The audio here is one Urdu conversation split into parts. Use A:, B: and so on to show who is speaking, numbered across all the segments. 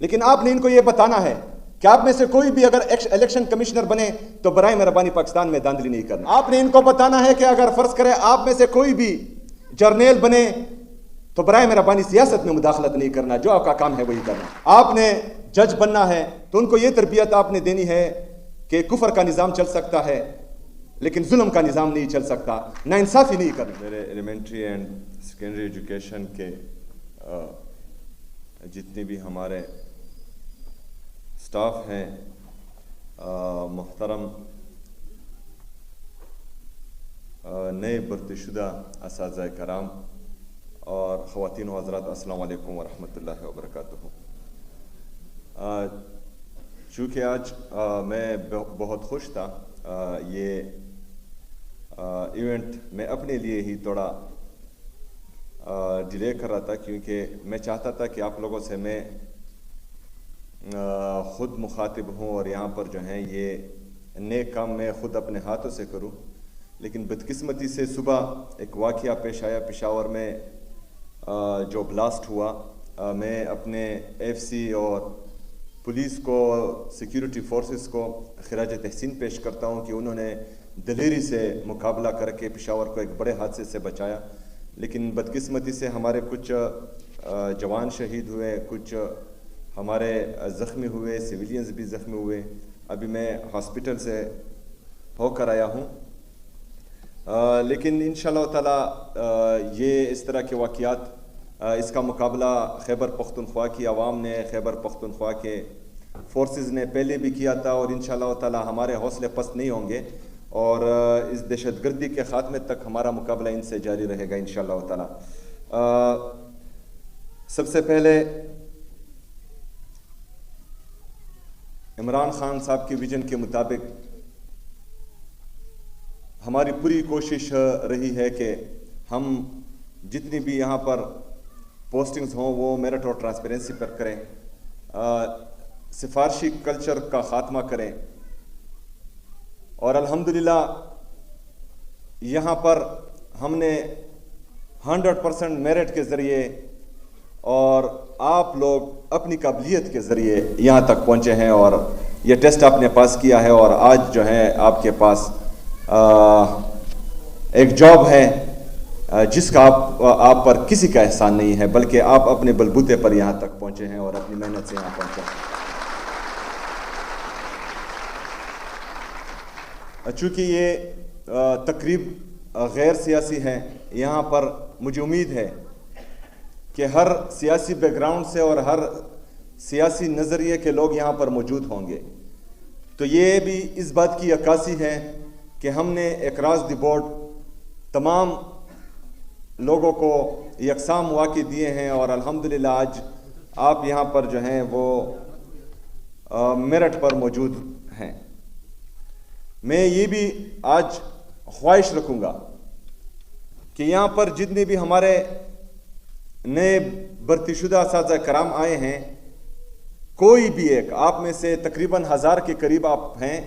A: لیکن آپ نے ان کو یہ بتانا ہے کہ آپ میں سے کوئی بھی اگر الیکشن کمشنر بنے تو برائے مہربانی پاکستان میں دھاندلی نہیں کرنا۔ آپ نے ان کو بتانا ہے کہ اگر فرض کرے آپ میں سے کوئی بھی جرنیل بنے تو برائے مہربانی سیاست میں مداخلت نہیں کرنا، جو آپ کا کام ہے وہی کرنا۔ آپ نے جج بننا ہے تو ان کو یہ تربیت آپ نے دینی ہے کہ کفر کا نظام چل سکتا ہے لیکن ظلم کا نظام نہیں چل سکتا، ناانصافی نہیں کرنا۔
B: میرے ایلیمنٹری اینڈ سیکنڈری ایجوکیشن کے جتنے بھی ہمارے سٹاف ہیں، محترم نئے بھرتی شدہ اساتذہ کرام اور خواتین و حضرات، السلام علیکم ورحمۃ اللہ وبرکاتہ۔ چونکہ آج میں بہت خوش تھا، یہ ایونٹ میں اپنے لیے ہی تھوڑا ڈیلے کر رہا تھا، کیونکہ میں چاہتا تھا کہ آپ لوگوں سے میں خود مخاطب ہوں اور یہاں پر جو ہیں یہ نیک کام میں خود اپنے ہاتھوں سے کروں، لیکن بدقسمتی سے صبح ایک واقعہ پیش آیا پشاور میں جو بلاسٹ ہوا۔ میں اپنے ایف سی اور پولیس کو، سیکیورٹی فورسز کو خراج تحسین پیش کرتا ہوں کہ انہوں نے دلیری سے مقابلہ کر کے پشاور کو ایک بڑے حادثے سے بچایا، لیکن بدقسمتی سے ہمارے کچھ جوان شہید ہوئے، کچھ ہمارے زخمی ہوئے، سویلینز بھی زخمی ہوئے۔ ابھی میں ہاسپٹل سے ہو کر آیا ہوں، لیکن انشاءاللہ تعالی یہ اس طرح کے واقعات، اس کا مقابلہ خیبر پختونخوا کی عوام نے، خیبر پختونخوا کے فورسز نے پہلے بھی کیا تھا، اور انشاءاللہ تعالی ہمارے حوصلے پست نہیں ہوں گے، اور اس دہشت گردی کے خاتمے تک ہمارا مقابلہ ان سے جاری رہے گا انشاءاللہ تعالی۔ سب سے پہلے عمران خان صاحب کی ویژن کے مطابق ہماری پوری کوشش رہی ہے کہ ہم جتنی بھی یہاں پر پوسٹنگز ہوں وہ میرٹ اور ٹرانسپیرنسی پر کریں، سفارشی کلچر کا خاتمہ کریں، اور الحمدللہ یہاں پر ہم نے 100% میرٹ کے ذریعے اور آپ لوگ اپنی قابلیت کے ذریعے یہاں تک پہنچے ہیں، اور یہ ٹیسٹ آپ نے پاس کیا ہے، اور آج جو ہے آپ کے پاس ایک جاب ہے جس کا آپ پر کسی کا احسان نہیں ہے، بلکہ آپ اپنے بلبوتے پر یہاں تک پہنچے ہیں اور اپنی محنت سے یہاں پہنچے ہیں۔ چونکہ یہ تقریب غیر سیاسی ہے، یہاں پر مجھے امید ہے کہ ہر سیاسی بیک گراؤنڈ سے اور ہر سیاسی نظریے کے لوگ یہاں پر موجود ہوں گے، تو یہ بھی اس بات کی عکاسی ہے کہ ہم نے اکراس دی بورڈ تمام لوگوں کو یکساں مواقع دیے ہیں، اور الحمدللہ آج آپ یہاں پر جو ہیں وہ میرٹ پر موجود ہیں۔ میں یہ بھی آج خواہش رکھوں گا کہ یہاں پر جتنے بھی ہمارے نئے بھرتی شدہ اساتذہ کرام آئے ہیں، کوئی بھی ایک، آپ میں سے تقریباً 1000 کے قریب آپ ہیں،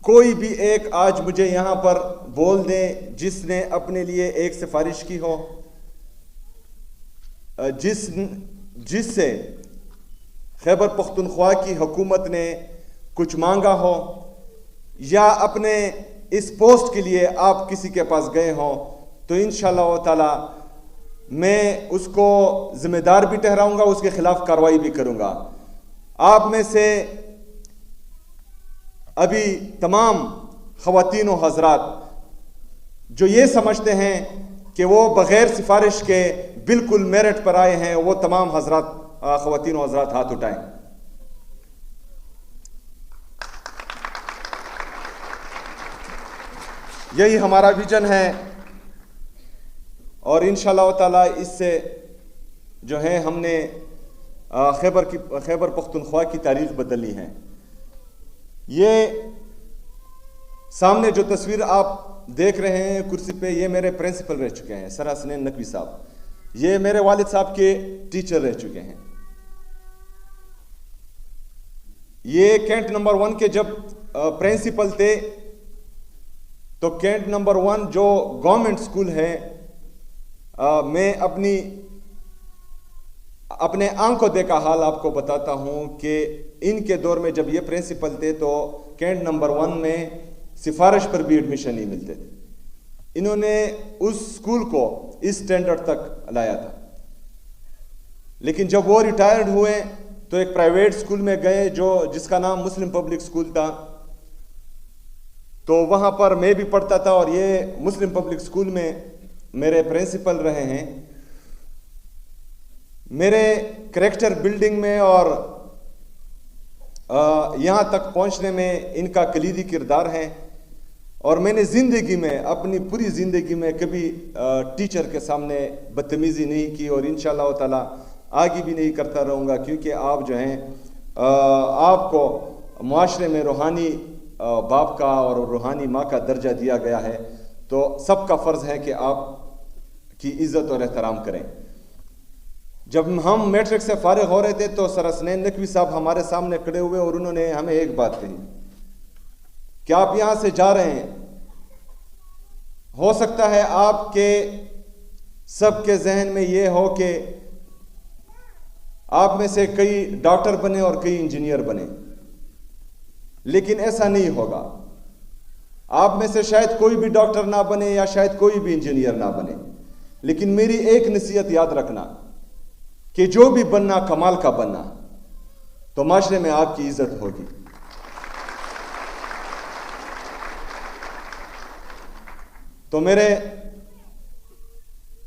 B: کوئی بھی ایک آج مجھے یہاں پر بول دیں جس نے اپنے لیے ایک سفارش کی ہو، جس سے خیبر پختونخوا کی حکومت نے کچھ مانگا ہو، یا اپنے اس پوسٹ کے لیے آپ کسی کے پاس گئے ہوں، تو انشاءاللہ تعالی میں اس کو ذمہ دار بھی ٹھہراؤں گا، اس کے خلاف کارروائی بھی کروں گا۔ آپ میں سے ابھی تمام خواتین و حضرات جو یہ سمجھتے ہیں کہ وہ بغیر سفارش کے بالکل میرٹ پر آئے ہیں، وہ تمام حضرات، خواتین و حضرات ہاتھ اٹھائیں۔ یہی ہمارا ویژن ہے، اور انشاءاللہ تعالی اس سے جو ہے ہم نے خیبر پختونخوا کی تاریخ بدلنی ہے۔ یہ سامنے جو تصویر آپ دیکھ رہے ہیں کرسی پہ، یہ میرے پرنسپل رہ چکے ہیں، سر حسنین نقوی صاحب، یہ میرے والد صاحب کے ٹیچر رہ چکے ہیں۔ یہ کینٹ نمبر 1 کے جب پرنسپل تھے تو کینٹ نمبر 1 جو گورنمنٹ سکول ہے، میں اپنی
A: اپنے آنکھوں دیکھا حال آپ کو بتاتا ہوں کہ ان کے دور میں جب یہ پرنسپل تھے تو کینٹ نمبر 1 میں سفارش پر بھی ایڈمیشن نہیں ملتے تھے. انہوں نے اس اسکول کو اس اسٹینڈرڈ تک لایا تھا. لیکن جب وہ ریٹائرڈ ہوئے تو ایک پرائیویٹ اسکول میں گئے جس کا نام مسلم پبلک اسکول تھا. تو وہاں پر میں بھی پڑھتا تھا اور یہ مسلم پبلک اسکول میں میرے پرنسپل رہے ہیں. میرے کریکٹر بلڈنگ میں اور یہاں تک پہنچنے میں ان کا کلیدی کردار ہے. اور میں نے زندگی میں اپنی پوری زندگی میں کبھی ٹیچر کے سامنے بدتمیزی نہیں کی اور انشاءاللہ تعالیٰ آگے بھی نہیں کرتا رہوں گا, کیونکہ آپ جو ہیں آپ کو معاشرے میں روحانی باپ کا اور روحانی ماں کا درجہ دیا گیا ہے, تو سب کا فرض ہے کہ آپ کی عزت اور احترام کریں. جب ہم میٹرک سے فارغ ہو رہے تھے تو سر حسنین نقوی صاحب ہمارے سامنے کھڑے ہوئے اور انہوں نے ہمیں ایک بات کہی کہ آپ یہاں سے جا رہے ہیں, ہو سکتا ہے آپ کے سب کے ذہن میں یہ ہو کہ آپ میں سے کئی ڈاکٹر بنے اور کئی انجینئر بنے, لیکن ایسا نہیں ہوگا. آپ میں سے شاید کوئی بھی ڈاکٹر نہ بنے یا شاید کوئی بھی انجینئر نہ بنے, لیکن میری ایک نصیحت یاد رکھنا کہ جو بھی بننا کمال کا بننا, تو معاشرے میں آپ کی عزت ہوگی. تو میرے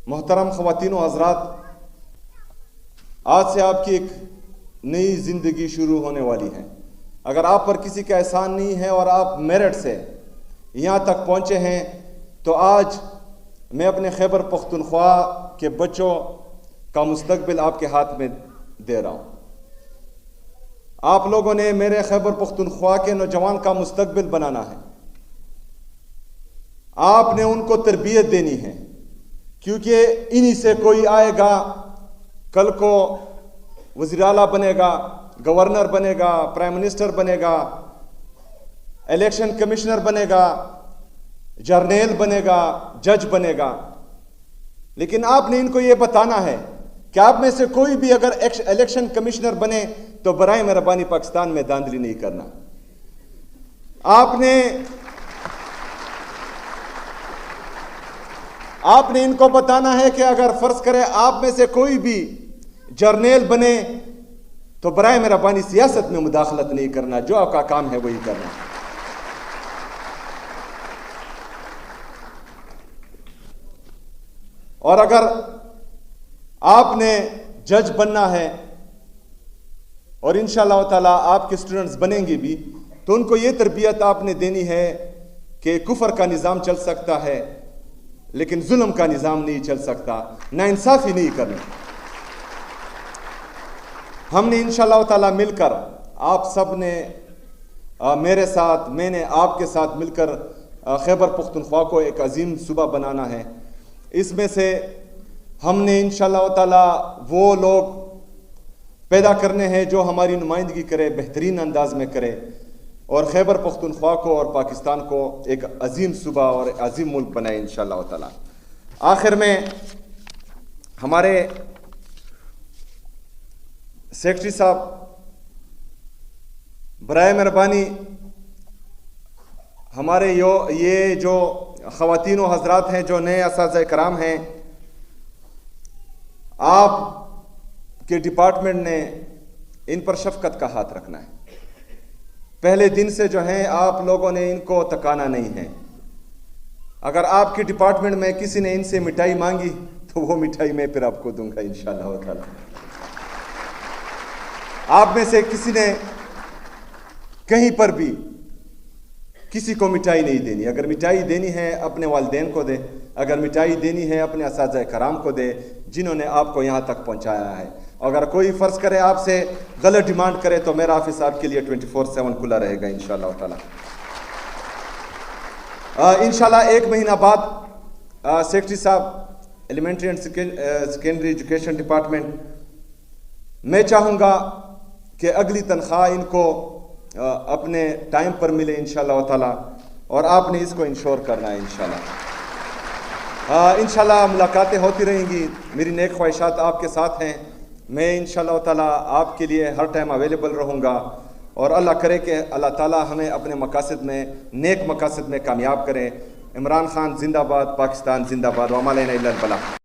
A: محترم خواتین و حضرات, آج سے آپ کی ایک نئی زندگی شروع ہونے والی ہے. اگر آپ پر کسی کا احسان نہیں ہے اور آپ میرٹ سے یہاں تک پہنچے ہیں, تو آج میں اپنے خیبر پختونخوا کے بچوں کا مستقبل آپ کے ہاتھ میں دے رہا ہوں. آپ لوگوں نے میرے خیبر پختونخوا کے نوجوان کا مستقبل بنانا ہے. آپ نے ان کو تربیت دینی ہے, کیونکہ انہی سے کوئی آئے گا, کل کو وزیر اعلیٰ بنے گا, گورنر بنے گا, پرائم منسٹر بنے گا, الیکشن کمشنر بنے گا, جرنیل بنے گا, جج بنے گا. لیکن آپ نے ان کو یہ بتانا ہے کہ آپ میں سے کوئی بھی اگر الیکشن کمشنر بنے تو برائے مہربانی پاکستان میں دھاندلی نہیں کرنا. آپ نے ان کو بتانا ہے کہ اگر فرض کرے آپ میں سے کوئی بھی جرنیل بنے تو برائے مہربانی سیاست میں مداخلت نہیں کرنا, جو آپ کا کام ہے وہی کرنا. اور اگر آپ نے جج بننا ہے اور انشاءاللہ تعالیٰ آپ کے سٹوڈنٹس بنیں گے بھی, تو ان کو یہ تربیت آپ نے دینی ہے کہ کفر کا نظام چل سکتا ہے لیکن ظلم کا نظام نہیں چل سکتا, ناانصافی نہیں کرنا. ہم نے انشاءاللہ تعالیٰ مل کر, آپ سب نے میرے ساتھ, میں نے آپ کے ساتھ مل کر خیبر پختونخوا کو ایک عظیم صوبہ بنانا ہے. اس میں سے ہم نے انشاءاللہ تعالیٰ وہ لوگ پیدا کرنے ہیں جو ہماری نمائندگی کرے, بہترین انداز میں کرے, اور خیبر پختونخوا کو اور پاکستان کو ایک عظیم صوبہ اور عظیم ملک بنائے انشاءاللہ تعالیٰ. آخر میں ہمارے سیکرٹری صاحب برائے مہربانی ہمارے یہ جو خواتین و حضرات ہیں جو نئے اساتذہ کرام ہیں, آپ کے ڈپارٹمنٹ نے ان پر شفقت کا ہاتھ رکھنا ہے. پہلے دن سے جو ہیں آپ لوگوں نے ان کو تکانا نہیں ہے. اگر آپ کے ڈپارٹمنٹ میں کسی نے ان سے مٹھائی مانگی تو وہ مٹھائی میں پھر آپ کو دوں گا انشاءاللہ تعالی. آپ میں سے کسی نے کہیں پر بھی کسی کو مٹھائی نہیں دینی. اگر مٹھائی دینی ہے اپنے والدین کو دے, اگر مٹھائی دینی ہے اپنے اساتذہ کرام کو دے جنہوں نے آپ کو یہاں تک پہنچایا ہے. اگر کوئی فرض کرے آپ سے غلط ڈیمانڈ کرے تو میرا آفس آپ کے لیے 24/7 کھلا رہے گا انشاءاللہ تعالی. انشاءاللہ 1 مہینہ بعد سیکرٹری صاحب elementary and secondary education department, میں چاہوں گا کہ اگلی تنخواہ ان کو اپنے ٹائم پر ملے انشاءاللہ تعالی, اور آپ نے اس کو انشور کرنا ہے انشاءاللہ. انشاءاللہ ملاقاتیں ہوتی رہیں گی. میری نیک خواہشات آپ کے ساتھ ہیں. میں انشاءاللہ تعالیٰ آپ کے لیے ہر ٹائم اویلیبل رہوں گا، اور اللہ کرے کہ اللہ تعالیٰ ہمیں اپنے مقاصد میں، نیک مقاصد میں کامیاب کریں۔ عمران خان زندہ باد، پاکستان زندہ باد، وما علینا الا البلاغ۔